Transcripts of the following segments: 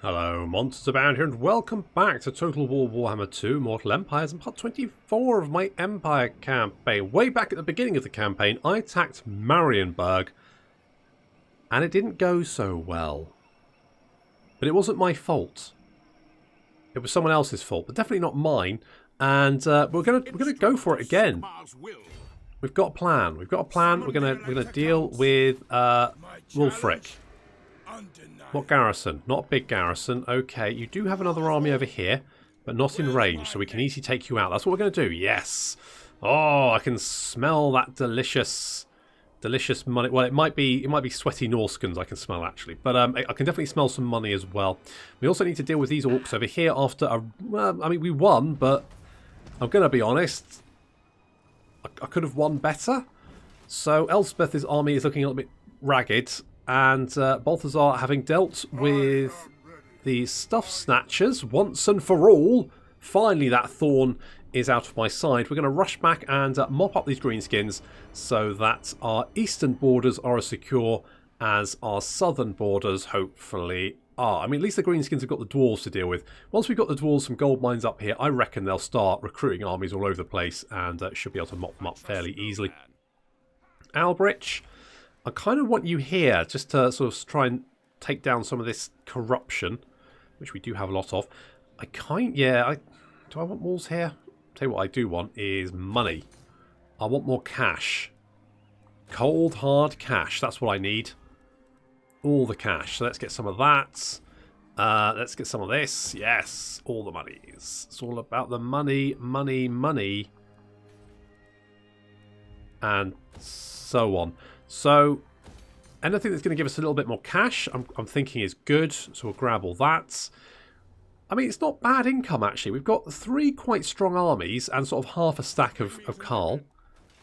Hello, MonstersAbound here, and welcome back to Total War Warhammer 2 Mortal Empires and part 24 of my Empire campaign. Way back at the beginning of the campaign, I attacked Marienburg, and it didn't go so well. But it wasn't my fault. It was someone else's fault, but definitely not mine. And we're gonna go for it again. We've got a plan. We've got a plan. We're gonna deal with Wulfric. What garrison? Not a big garrison. Okay, you do have another army over here, but not in range, so we can easily take you out. That's what we're going to do. Yes. Oh, I can smell that delicious money. Well, it might be sweaty Norskans I can smell actually, but I can definitely smell some money as well. We also need to deal with these orcs over here after a. Well, I mean, we won, but I'm going to be honest. I could have won better. So Elspeth's army is looking a little bit ragged. And Balthazar, having dealt with the Stuff Snatchers once and for all, finally that thorn is out of my side. We're going to rush back and mop up these greenskins so that our eastern borders are as secure as our southern borders hopefully are. I mean, at least the greenskins have got the dwarves to deal with. Once we've got the dwarves from gold mines up here, I reckon they'll start recruiting armies all over the place and should be able to mop them up fairly easily. Albrich, I kind of want you here just to sort of try and take down some of this corruption, which we do have a lot of. Do I want walls here? Tell you what I do want is money. I want more cash. Cold, hard cash. That's what I need. All the cash. So let's get some of that. Let's get some of this. Yes, all the monies. It's all about the money, money, money. And so on. So, anything that's going to give us a little bit more cash, I'm thinking is good. So we'll grab all that. I mean, it's not bad income, actually. We've got 3 quite strong armies and sort of half a stack of Carl.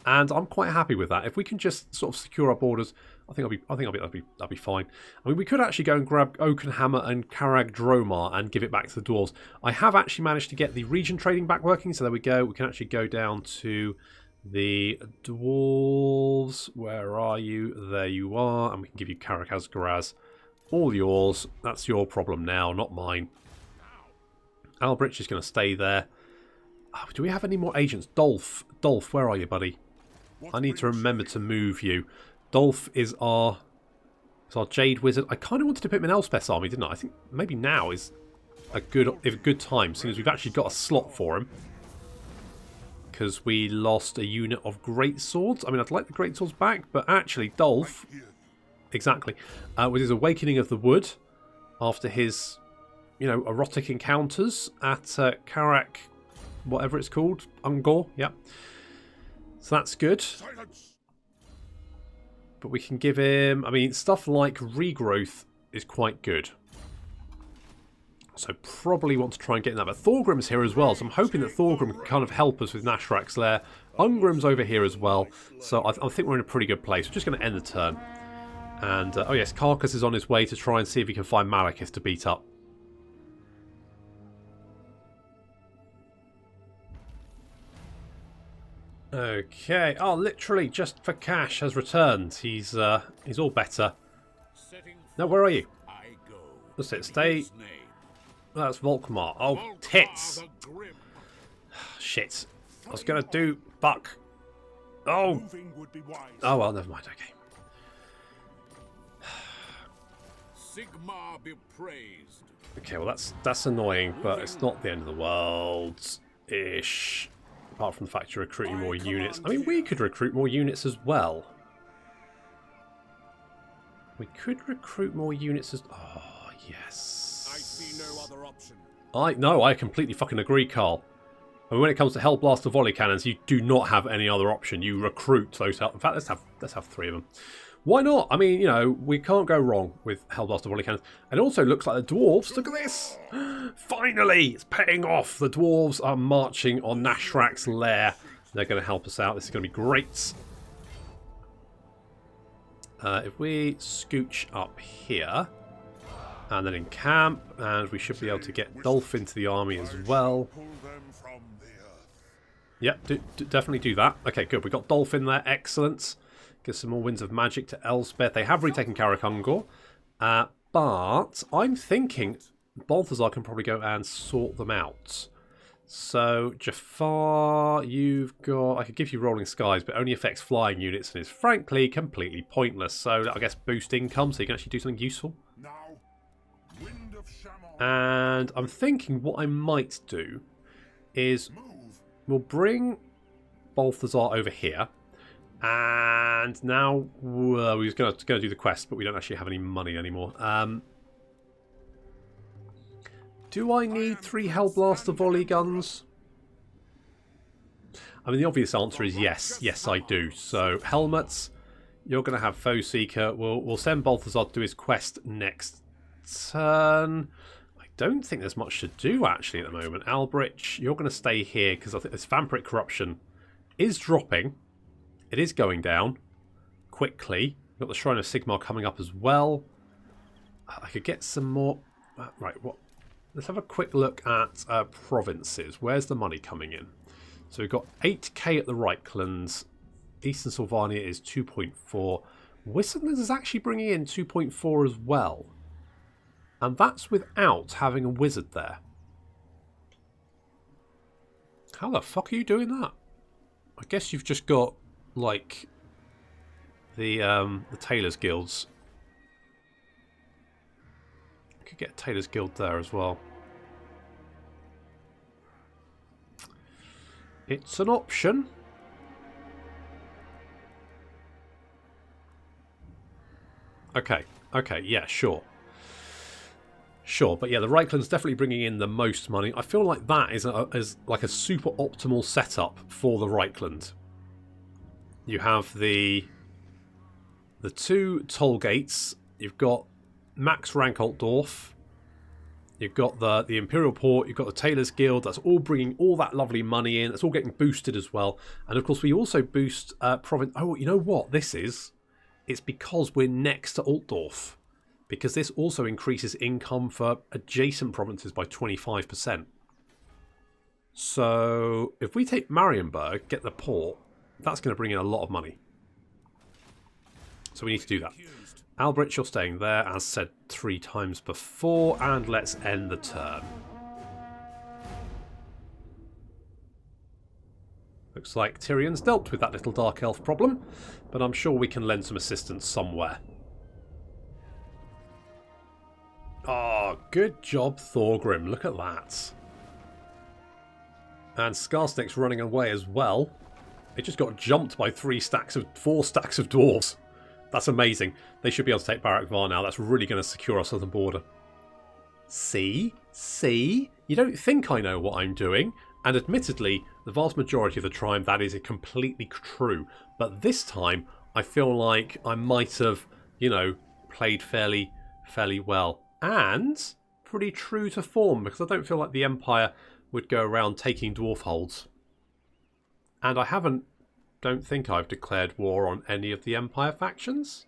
And I'm quite happy with that. If we can just sort of secure our borders, I think that'll be fine. I mean, we could actually go and grab Oakenhammer and Karag Dromar and give it back to the dwarves. I have actually managed to get the region trading back working. So there we go. We can actually go down to the dwarves. Where are you? There you are. And we can give you Karakazgaraz. All yours. That's your problem now, not mine. Albrich is going to stay there. Oh, do we have any more agents? Dolph, where are you, buddy? I need to remember to move you. Dolph is our Jade Wizard. I kind of wanted to put him in Elspeth's army, didn't I? I think maybe now is a good time, seeing as we've actually got a slot for him. Because we lost a unit of great swords. I mean, I'd like the great swords back, but actually Dolph, exactly, with his Awakening of the Wood, after his, erotic encounters at Karak, whatever it's called, Ungor, yeah. So that's good. But we can give him, I mean, stuff like Regrowth is quite good. So probably want to try and get in that. But Thorgrim's here as well, so I'm hoping that Thorgrim can kind of help us with Necrachs there. Ungrim's over here as well, so I think we're in a pretty good place. We're just going to end the turn. And, oh yes, Carcass is on his way to try and see if he can find Malekith to beat up. Okay, oh, literally just for cash has returned. He's all better. Now, where are you? That's it, stay. That's Volkmar. Oh, tits! Shit. I was going to do Buck. Oh! Oh, well, never mind. Okay. Okay, well, that's annoying, but it's not the end of the world-ish. Apart from the fact you're recruiting more units. I mean, we could recruit more units as well. We could recruit more units as... Oh, yes. I completely fucking agree, Carl. I mean, when it comes to Hellblaster volley cannons, you do not have any other option. You recruit those. In fact, let's have 3 of them. Why not? I mean, we can't go wrong with Hellblaster volley cannons. And it also looks like the dwarves. Look at this! Finally, it's paying off. The dwarves are marching on Necrachs' lair. They're going to help us out. This is going to be great. If we scooch up here. And then in camp, and we should be able to get Dolph into the army as well. Yep, definitely do that. Okay, good. We got Dolph in there. Excellent. Give some more Winds of Magic to Elspeth. They have retaken Karak Ungor. But I'm thinking Balthazar can probably go and sort them out. So, Jafar, you've got... I could give you Rolling Skies, but only affects flying units and is frankly completely pointless. So, I guess boost income so you can actually do something useful. And I'm thinking what I might do is we'll bring Balthazar over here. And now we're going to do the quest, but we don't actually have any money anymore. Do I need 3 Hellblaster volley guns? I mean, the obvious answer is yes. Yes, I do. So, helmets, you're going to have Foe Seeker. We'll send Balthazar to do his quest next turn. I don't think there's much to do, actually, at the moment. Albrich, you're going to stay here, because I think this Vampiric Corruption is dropping. It is going down quickly. We've got the Shrine of Sigmar coming up as well. I could get some more... Right, what? Let's have a quick look at provinces. Where's the money coming in? So we've got 8k at the Reichlands. Eastern Sylvania is 2.4. Wissenland is actually bringing in 2.4 as well. And that's without having a wizard there. How the fuck are you doing that? I guess you've just got, like, the Tailors Guilds. Could get a Tailors Guild there as well. It's an option. Okay, yeah, sure. Sure, but yeah, the Reichland's definitely bringing in the most money. I feel like that is like a super optimal setup for the Reichland. You have the 2 toll gates. You've got Max Rank Altdorf. You've got the Imperial Port. You've got the Tailors Guild. That's all bringing all that lovely money in. It's all getting boosted as well. And of course, we also boost province. Oh, you know what this is? It's because we're next to Altdorf. Because this also increases income for adjacent provinces by 25%. So if we take Marienburg, get the port, that's going to bring in a lot of money. So we need to do that. Albrich, you're staying there, as said 3 times before, and let's end the turn. Looks like Tyrion's dealt with that little Dark Elf problem, but I'm sure we can lend some assistance somewhere. Oh, good job, Thorgrim. Look at that. And Skarsnik's running away as well. It just got jumped by 4 stacks of dwarves. That's amazing. They should be able to take Barak Var now. That's really going to secure our southern border. See? See? You don't think I know what I'm doing. And admittedly, the vast majority of the time that is completely true. But this time, I feel like I might have, you know, played fairly well. And pretty true to form, because I don't feel like the Empire would go around taking dwarf holds. And I don't think I've declared war on any of the Empire factions.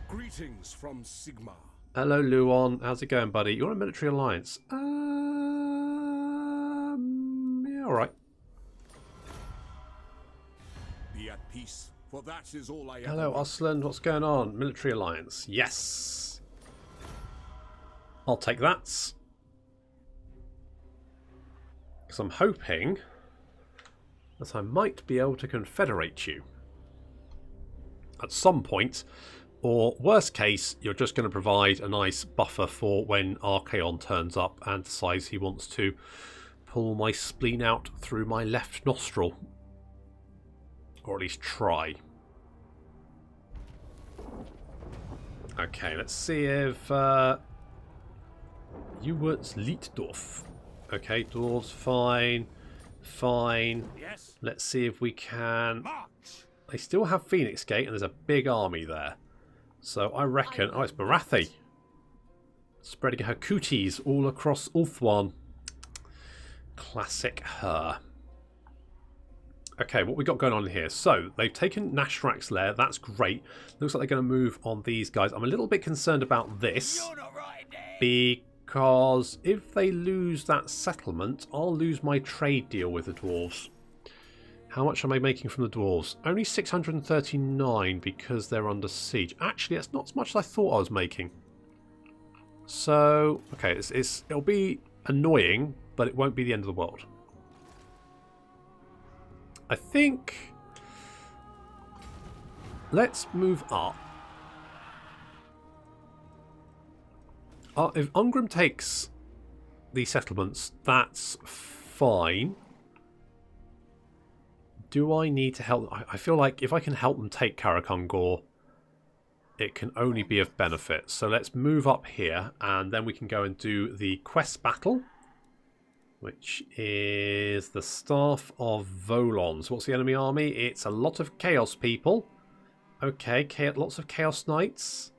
Greetings from Sigmar. Hello, Luon. How's it going, buddy? You're on a military alliance. Yeah, all right. Be at peace, for that is all I Hello, Osland. What's going on? Military alliance. Yes. I'll take that. Because I'm hoping that I might be able to confederate you at some point, or worst case, you're just going to provide a nice buffer for when Archaon turns up and decides he wants to pull my spleen out through my left nostril, or at least try. Okay, let's see if Uwert's Lietdorf. Okay, dwarves, fine. Fine. Yes. Let's see if we can... March. They still have Phoenix Gate and there's a big army there. So I reckon... Oh, it's Barathi. Spreading her cooties all across Ulthuan. Classic her. Okay, what we got going on here? So, they've taken Necrachs Lair. That's great. Looks like they're going to move on these guys. I'm a little bit concerned about this. You're not right, Because if they lose that settlement, I'll lose my trade deal with the dwarves. How much am I making from the dwarves? Only 639 because they're under siege. Actually, that's not as much as I thought I was making. So, okay, it'll be annoying, but it won't be the end of the world. I think... Let's move up. If Ungrim takes these settlements, that's fine. Do I need to help? I feel like if I can help them take Karakungor, it can only be of benefit. So let's move up here, and then we can go and do the quest battle, which is the Staff of Volon. So what's the enemy army? It's a lot of Chaos people. Okay, lots of Chaos Knights.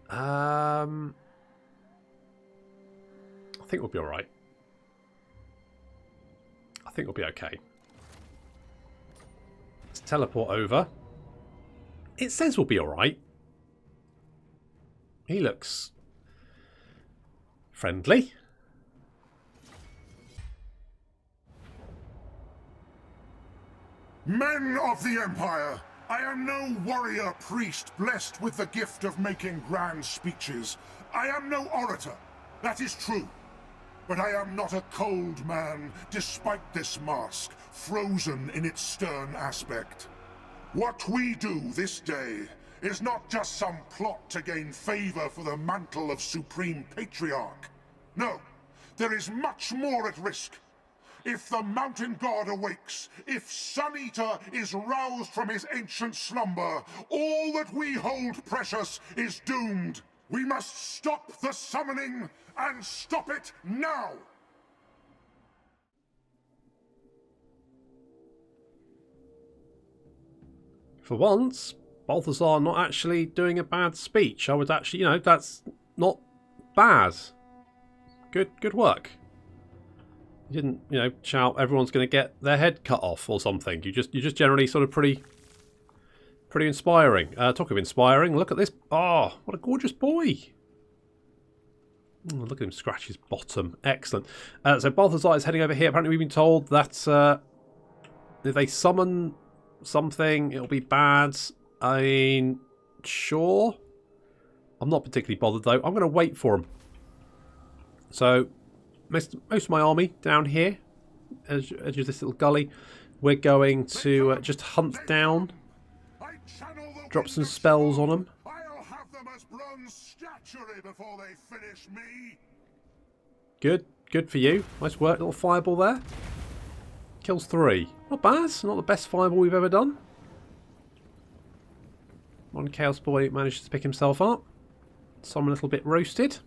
I think we'll be alright. I think we'll be okay. Let's teleport over. It says we'll be alright. He looks friendly. Men of the Empire, I am no warrior priest blessed with the gift of making grand speeches. I am no orator, that is true. But I am not a cold man, despite this mask, frozen in its stern aspect. What we do this day is not just some plot to gain favor for the mantle of Supreme Patriarch. No, there is much more at risk. If the Mountain God awakes, if Sun Eater is roused from his ancient slumber, all that we hold precious is doomed. We must stop the summoning, and stop it now! For once, Balthazar not actually doing a bad speech. I would actually, that's not bad. Good work. You didn't, shout everyone's going to get their head cut off or something. You're just generally sort of pretty inspiring. Talk of inspiring, look at this. Oh, what a gorgeous boy. Oh, look at him scratch his bottom. Excellent. So Balthazar is heading over here. Apparently we've been told that if they summon something, it'll be bad. I mean, sure. I'm not particularly bothered though. I'm going to wait for him. So most of my army down here, edge of this little gully, we're going to just hunt down, drop some spells on them. I'll have them as bronze statuary before they finish me. Good for you. Nice work, little fireball there. Kills 3. Not bad. Not the best fireball we've ever done. One Chaos Boy manages to pick himself up. Some a little bit roasted.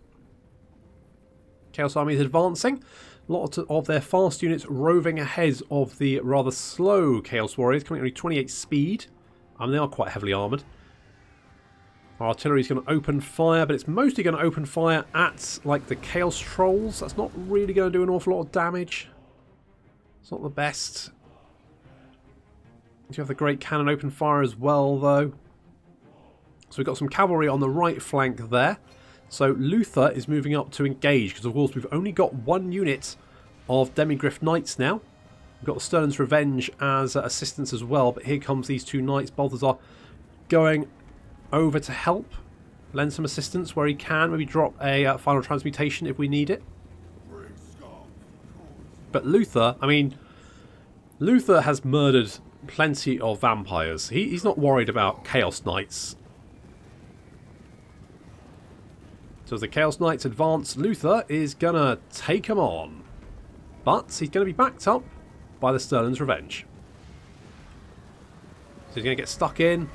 Chaos Army is advancing. A lot of their fast units roving ahead of the rather slow Chaos Warriors, coming at only 28 speed. They are quite heavily armoured. Our artillery is going to open fire, but it's mostly going to open fire at like the Chaos Trolls. That's not really going to do an awful lot of damage. It's not the best. You have the Great Cannon open fire as well, though. So we've got some cavalry on the right flank there. So Lothir is moving up to engage, because of course we've only got one unit of Demigryph Knights now. We've got the Sterlin's Revenge as assistance as well, but here comes these two knights. Balthazar going over to help, lend some assistance where he can, maybe drop a final transmutation if we need it. But Lothir, I mean, Lothir has murdered plenty of vampires. He's not worried about Chaos Knights. So as the Chaos Knights advance, Lothir is going to take them on. But he's going to be backed up by the Sterlin's Revenge. So he's going to get stuck in.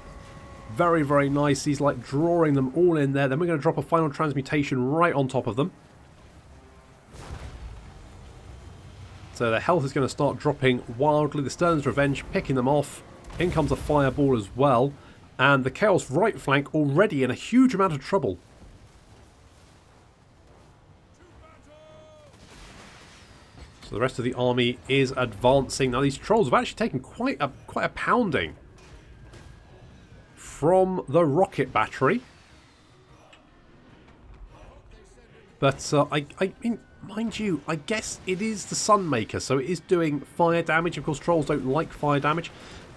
Very, very nice. He's like drawing them all in there. Then we're going to drop a final transmutation right on top of them. So their health is going to start dropping wildly. The Sterlin's Revenge picking them off. In comes a fireball as well. And the Chaos right flank already in a huge amount of trouble. So the rest of the army is advancing. Now these trolls have actually taken quite a pounding from the rocket battery. But I mean, mind you, I guess it is the Sunmaker, so it is doing fire damage. Of course, trolls don't like fire damage.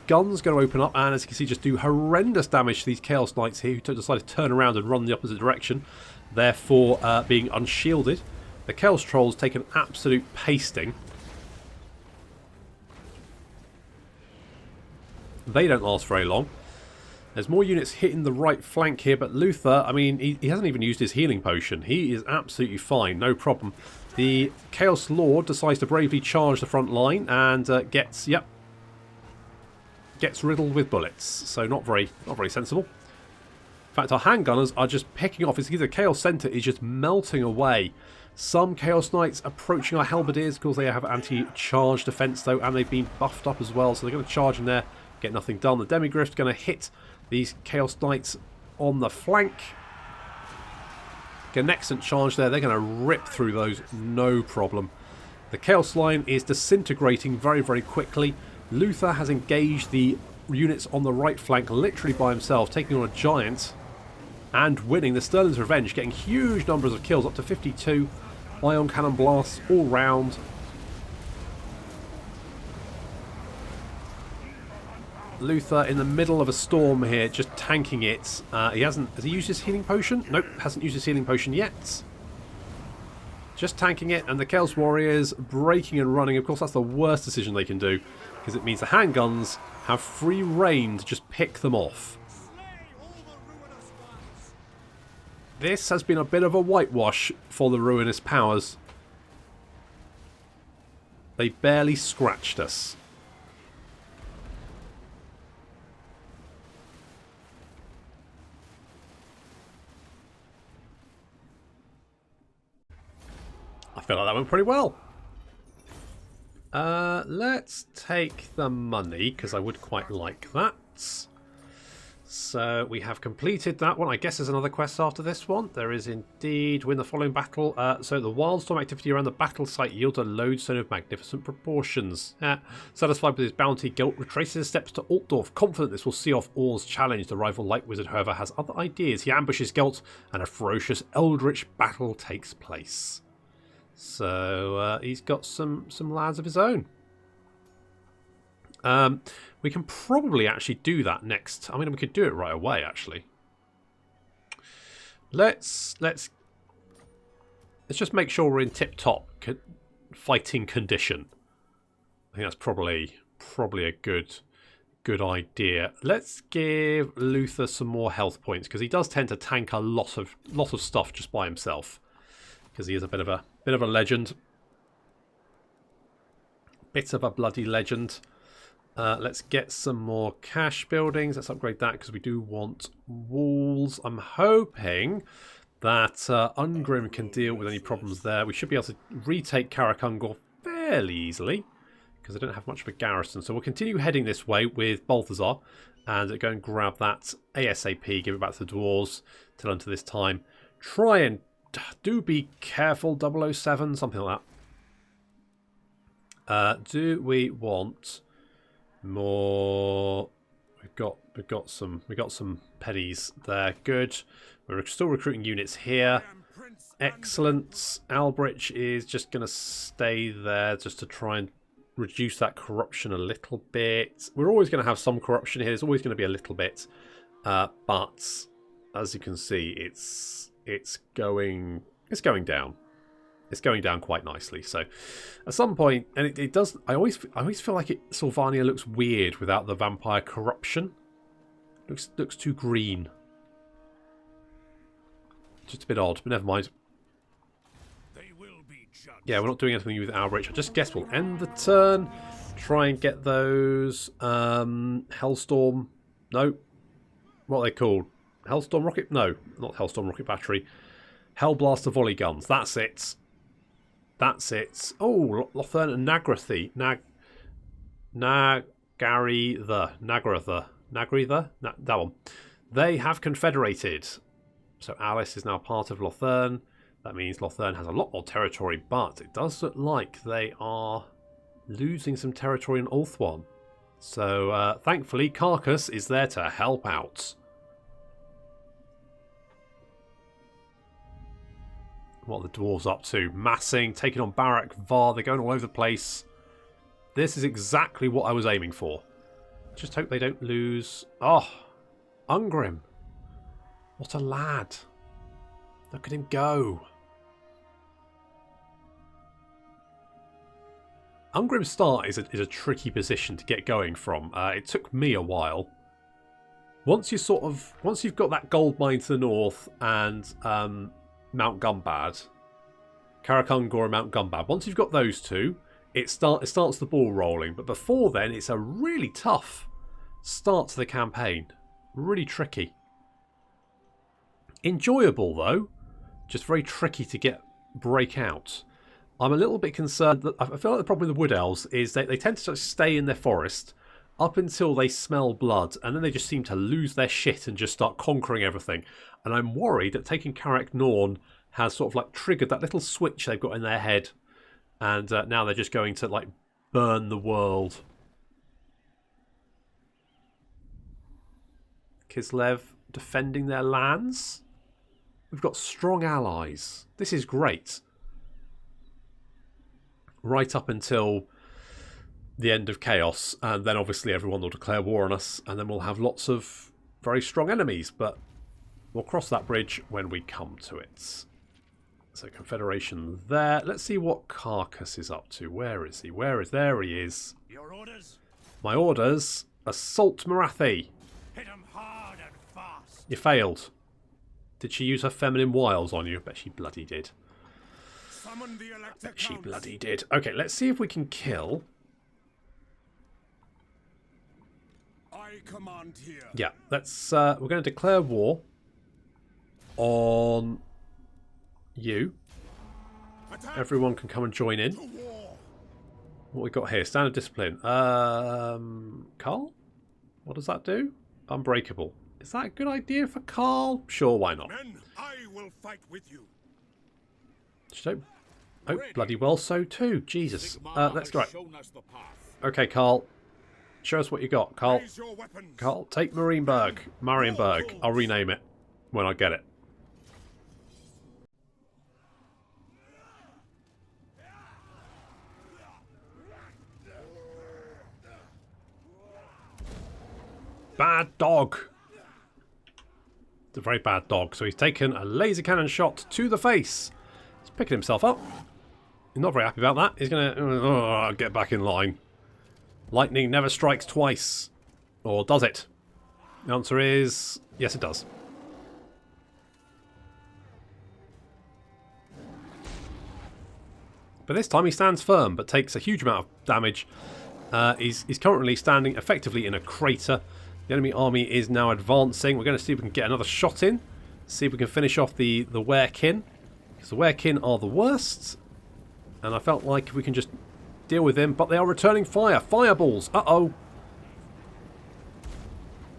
Gun's going to open up, and as you can see, just do horrendous damage to these Chaos Knights here, who decided to turn around and run the opposite direction. therefore being unshielded. The Chaos Trolls take an absolute pasting. They don't last very long. There's more units hitting the right flank here, but Lothir, I mean, he hasn't even used his healing potion. He is absolutely fine, no problem. The Chaos Lord decides to bravely charge the front line and gets riddled with bullets. So not very sensible. In fact, our handgunners are just picking off. It's either Chaos Center is just melting away. Some Chaos Knights approaching our Halberdiers because they have anti-charge defense though, and they've been buffed up as well, so they're going to charge in there, get nothing done. The Demigrift's going to hit these Chaos Knights on the flank. Get an excellent charge there. They're going to rip through those, no problem. The Chaos line is disintegrating very, very quickly. Lothir has engaged the units on the right flank literally by himself, taking on a giant and winning. The Sterling's Revenge getting huge numbers of kills, up to 52. Ion Cannon blasts all round. Lothir in the middle of a storm here, just tanking it. Has he used his healing potion? Nope, hasn't used his healing potion yet. Just tanking it, and the Chaos Warriors breaking and running. Of course, that's the worst decision they can do, because it means the handguns have free reign to just pick them off. This has been a bit of a whitewash for the Ruinous Powers. They barely scratched us. I feel like that went pretty well. Let's take the money, because I would quite like that. So we have completed that one. I guess there's another quest after this one. There is indeed. Win the following battle. So the wildstorm activity around the battle site yields a lodestone of magnificent proportions. Satisfied with his bounty, Gelt retraces his steps to Altdorf, confident this will see off Orr's challenge. The rival light wizard, however, has other ideas. He ambushes Gelt, and a ferocious eldritch battle takes place. So he's got some lads of his own. We can probably actually do that next. I mean, we could do it right away, actually. Let's just make sure we're in tip-top fighting condition. I think that's probably a good idea. Let's give Lothir some more health points, because he does tend to tank a lot of stuff just by himself, because he is a bit of a legend. Bit of a bloody legend. Let's get some more cash buildings. Let's upgrade that, because we do want walls. I'm hoping that Ungrim can deal with any problems there. We should be able to retake Karakungor fairly easily, because I don't have much of a garrison. So we'll continue heading this way with Balthazar and go and grab that ASAP, give it back to the dwarves till until this time. Try and do be careful, 007, something like that. Do we want more? We've got some pennies there. Good. We're still recruiting units here. Excellent. Albrecht is just going to stay there just to try and reduce that corruption a little bit. We're always going to have some corruption here. There's always going to be a little bit, but as you can see, it's going down. It's going down quite nicely. So at some point, and it does. I always feel like Sylvania looks weird without the vampire corruption. Looks too green. Just a bit odd, but never mind. Yeah, we're not doing anything with Albrecht. I just guess we'll end the turn. Try and get those Hellstorm. No, what are they called? Hellstorm rocket? No, not Hellstorm rocket battery. Hellblaster volley guns. That's it. That's it. Oh, Lothir and Nagrathy. Nagratha. That one. They have confederated. So Alice is now part of Lothern. That means Lothern has a lot more territory, but it does look like they are losing some territory in Ulthuan. So thankfully, Carcass is there to help out. What are the dwarves up to? Massing, taking on Barak, Var. They're going all over the place. This is exactly what I was aiming for. Just hope they don't lose. Oh, Ungrim. What a lad. Look at him go. Ungrim Start is a tricky position to get going from. It took me a while. Once you've got that gold mine to the north and Mount Gumbad, Karakungor and Mount Gumbad, once you've got those two, it starts the ball rolling. But before then, it's a really tough start to the campaign. Really tricky. Enjoyable though, just very tricky to break out. I'm a little bit concerned that I feel like the problem with the Wood Elves is they tend to just stay in their forest up until they smell blood, and then they just seem to lose their shit and just start conquering everything. And I'm worried that taking Karak Norn has sort of like triggered that little switch they've got in their head, and now they're just going to like burn the world. Kislev defending their lands. We've got strong allies. This is great. Right up until the end of Chaos, and then obviously everyone will declare war on us, and then we'll have lots of very strong enemies, but we'll cross that bridge when we come to it. So Confederation there. Let's see what Carcass is up to. Where is he? There he is. Your orders? My orders. Assault Marathi. Hit 'em hard and fast. You failed. Did she use her feminine wiles on you? Bet she bloody did. Summon the Elector Bet she Counts. bloody did. Okay, let's see if we can kill. I command here. Yeah, let's. We're going to declare war on you. Attack Everyone can come and join in. to war. What we got here? Standard discipline. Carl? What does that do? Unbreakable. Is that a good idea for Carl? Sure, why not? Men, I will fight with you. Oh, bloody well so too. Jesus. Let's go. Okay, Carl. Show us what you got. Carl. Raise your weapons. Carl, take Marienburg. I'll rename it when I get it. Bad dog. It's a very bad dog. So he's taken a laser cannon shot to the face. He's picking himself up. He's not very happy about that. He's going to get back in line. Lightning never strikes twice. Or does it? The answer is yes, it does. But this time he stands firm, but takes a huge amount of damage. He's currently standing effectively in a crater. The enemy army is now advancing. We're going to see if we can get another shot in. See if we can finish off the Werekin. Because the Werekin are the worst. And I felt like we can just deal with them. But they are returning fire. Fireballs. Uh-oh.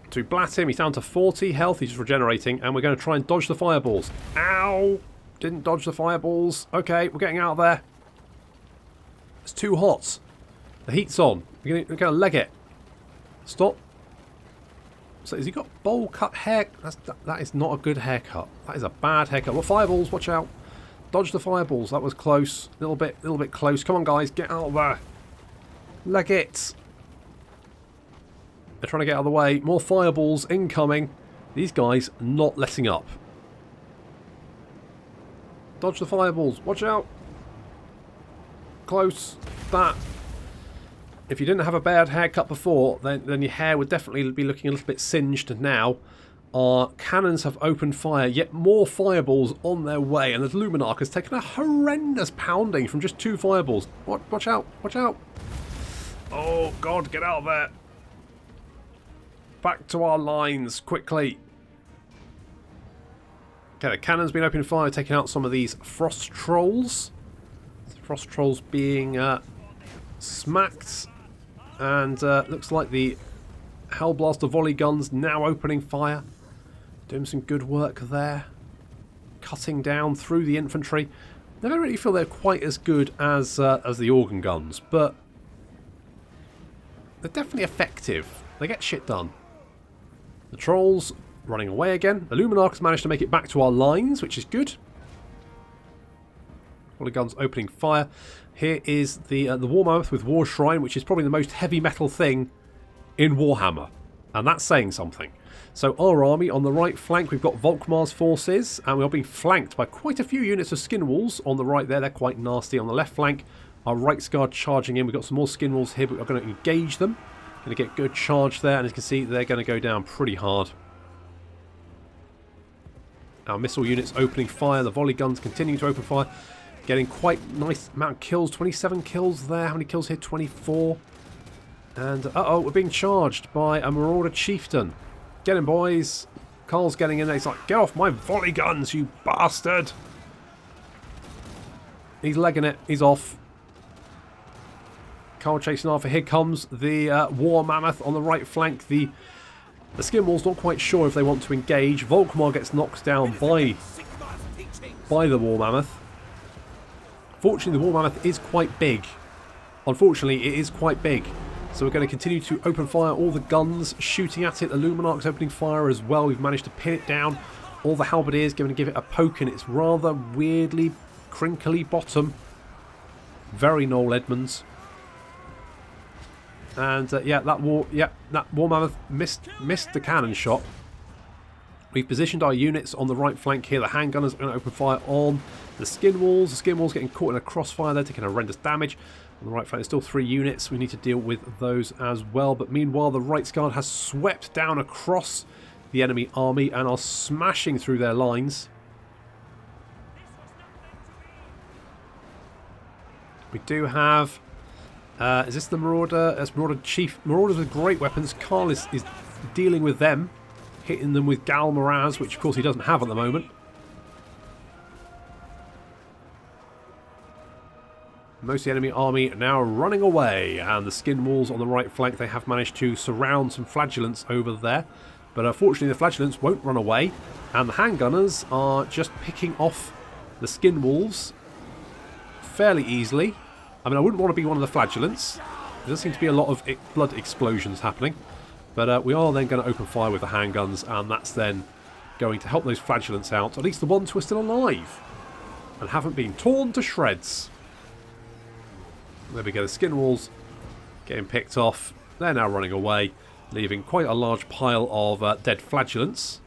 To blat him. He's down to 40 health. He's just regenerating. And we're going to try and dodge the fireballs. Ow. Didn't dodge the fireballs. Okay, we're getting out of there. It's too hot. The heat's on. We're going to leg it. Stop. So has he got bowl cut hair? That is not a good haircut. That is a bad haircut. Well, fireballs, watch out. Dodge the fireballs. That was close. A little bit close. Come on, guys, get out of there. Leg it. They're trying to get out of the way. More fireballs incoming. These guys not letting up. Dodge the fireballs. Watch out. Close. That. If you didn't have a bad haircut before, then your hair would definitely be looking a little bit singed now. Our cannons have opened fire, yet more fireballs on their way, and the Luminark has taken a horrendous pounding from just 2 fireballs. Watch out, watch out. Oh, God, get out of there. Back to our lines, quickly. Okay, the cannon's been opening fire, taking out some of these frost trolls. Frost trolls being smacked. And looks like the Hellblaster volley guns now opening fire. Doing some good work there. Cutting down through the infantry. I don't really feel they're quite as good as the organ guns, but they're definitely effective. They get shit done. The trolls running away again. The Luminarks managed to make it back to our lines, which is good. Volley guns opening fire. Here is the War Mammoth with War Shrine, which is probably the most heavy metal thing in Warhammer. And that's saying something. So our army on the right flank, we've got Volkmar's forces, and we are being flanked by quite a few units of skin walls on the right there. They're quite nasty. On the left flank, our Rights Guard charging in. We've got some more skin walls here, but we're going to engage them. Going to get good charge there, and as you can see, they're going to go down pretty hard. Our missile units opening fire. The volley guns continuing to open fire. Getting quite nice amount of kills. 27 kills there. How many kills here? 24. And, uh-oh, we're being charged by a Marauder Chieftain. Get him, boys. Carl's getting in there. He's like, get off my volley guns, you bastard. He's legging it. He's off. Carl chasing after. Here comes the War Mammoth on the right flank. The Skinwall's not quite sure if they want to engage. Volkmar gets knocked down by the War Mammoth. Fortunately, the War Mammoth is quite big. Unfortunately, it is quite big. So we're going to continue to open fire. All the guns shooting at it. The Luminarks opening fire as well. We've managed to pin it down. All the halberdiers going to give it a poke in its rather weirdly crinkly bottom. Very Noel Edmonds. And yeah, that War Mammoth missed the cannon shot. We've positioned our units on the right flank here. The handgunners are going to open fire on the skin walls. The skin walls getting caught in a crossfire. They're taking horrendous damage. On the right flank, there's still 3 units. We need to deal with those as well. But meanwhile, the Rights Guard has swept down across the enemy army and are smashing through their lines. We do have... is this the Marauder? That's Marauder Chief. Marauders with great weapons. Carl is dealing with them. Hitting them with Gal Moraz, which of course he doesn't have at the moment. Most of the enemy army now running away. And the skin walls on the right flank, they have managed to surround some flagellants over there. But unfortunately the flagellants won't run away. And the handgunners are just picking off the skin walls fairly easily. I mean, I wouldn't want to be one of the flagellants. There does seem to be a lot of blood explosions happening. But we are then going to open fire with the handguns, and that's then going to help those flagellants out. At least the ones who are still alive and haven't been torn to shreds. There we go, the skin walls getting picked off. They're now running away, leaving quite a large pile of dead flagellants.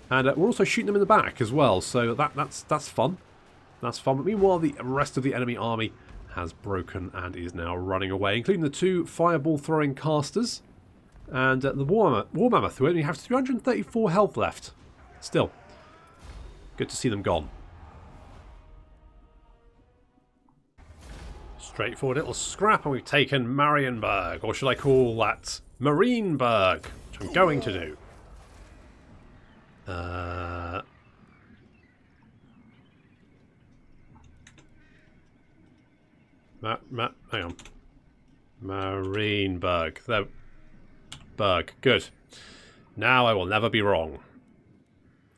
And we're also shooting them in the back as well, so that's fun. That's fun. But meanwhile, the rest of the enemy army has broken and is now running away, including the 2 fireball throwing casters. And the War Mammoth, who only have 334 health left. Still, good to see them gone. Straightforward little scrap, and we've taken Marienburg, or should I call that Marienburg, which I'm going to do. Hang on. Marienburg. There. Berg. Good. Now I will never be wrong.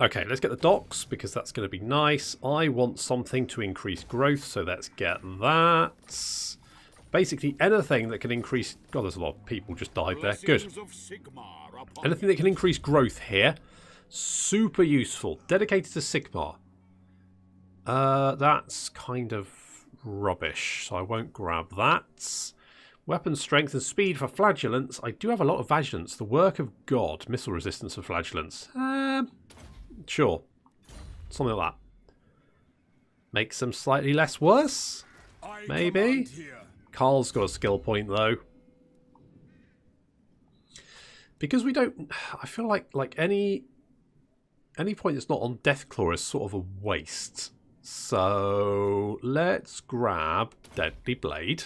Okay, let's get the docks, because that's going to be nice. I want something to increase growth, so let's get that. Basically, anything that can increase... God, there's a lot of people just died there. Good. Anything that can increase growth here. Super useful. Dedicated to Sigmar. That's kind of rubbish, so I won't grab that. Weapon strength and speed for flagellants. I do have a lot of flagellants. The work of God. Missile resistance for flagellants. Sure. Something like that. Makes them slightly less worse. Maybe. Carl's got a skill point though. Because we don't... I feel like any point that's not on Deathclaw is sort of a waste. So let's grab Deadly Blade.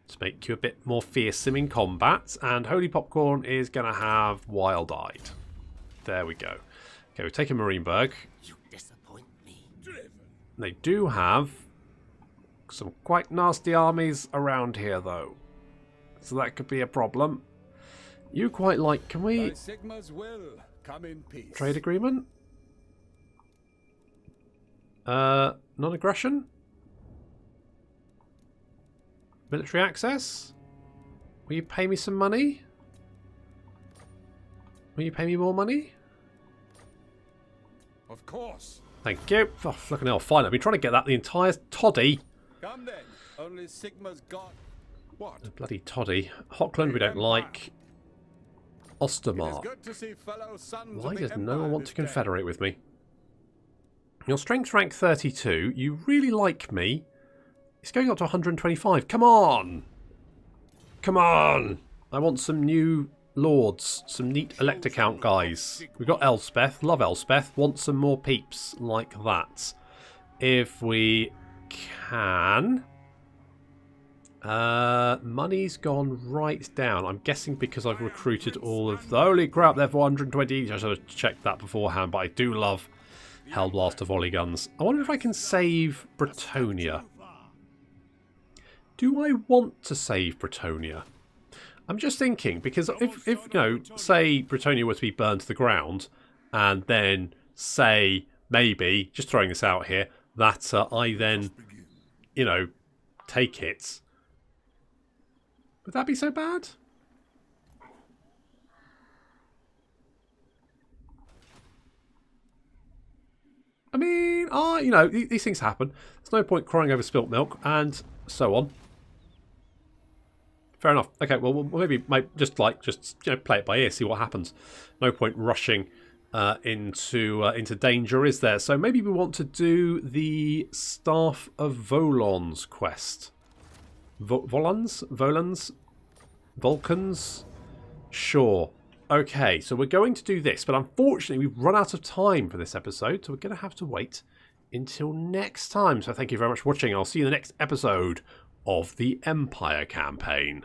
To make you a bit more fearsome in combat. And Holy Popcorn is going to have Wild-Eyed. There we go. Okay, we've taken Marienburg. You disappoint me. They do have some quite nasty armies around here, though. So that could be a problem. You quite like... Can we... Sigma's will come in peace. Trade agreement? Non-aggression? Military access? Will you pay me some money? Will you pay me more money? Of course. Thank you. Oh, fucking hell, fine. I've been trying to get that the entire toddy. Come then. Only Sigma's got... What? The bloody toddy. Hockland we don't like. It is Ostermark. good to see fellow sons Why of the does no Empire one want this to day. confederate with me? Your strength rank 32. You really like me. It's going up to 125. Come on! Come on! I want some new lords. Some neat elector count guys. We've got Elspeth. Love Elspeth. Want some more peeps like that. If we can... money's gone right down. I'm guessing because I've recruited all of the... Holy crap, they're 420. I should have checked that beforehand, but I do love Hellblaster volley guns. I wonder if I can save Bretonia. Do I want to save Bretonia? I'm just thinking, because if you know, say Bretonia were to be burned to the ground, and then say, maybe, just throwing this out here, that I then, you know, take it. Would that be so bad? I mean, you know, these things happen. There's no point crying over spilt milk, and so on. Fair enough. Okay, well, maybe just you know, play it by ear, see what happens. No point rushing into danger, is there? So maybe we want to do the Staff of Volons quest. Volans? Vulcans? Sure. Okay, so we're going to do this, but unfortunately we've run out of time for this episode, so we're going to have to wait until next time. So thank you very much for watching. I'll see you in the next episode of the Empire campaign.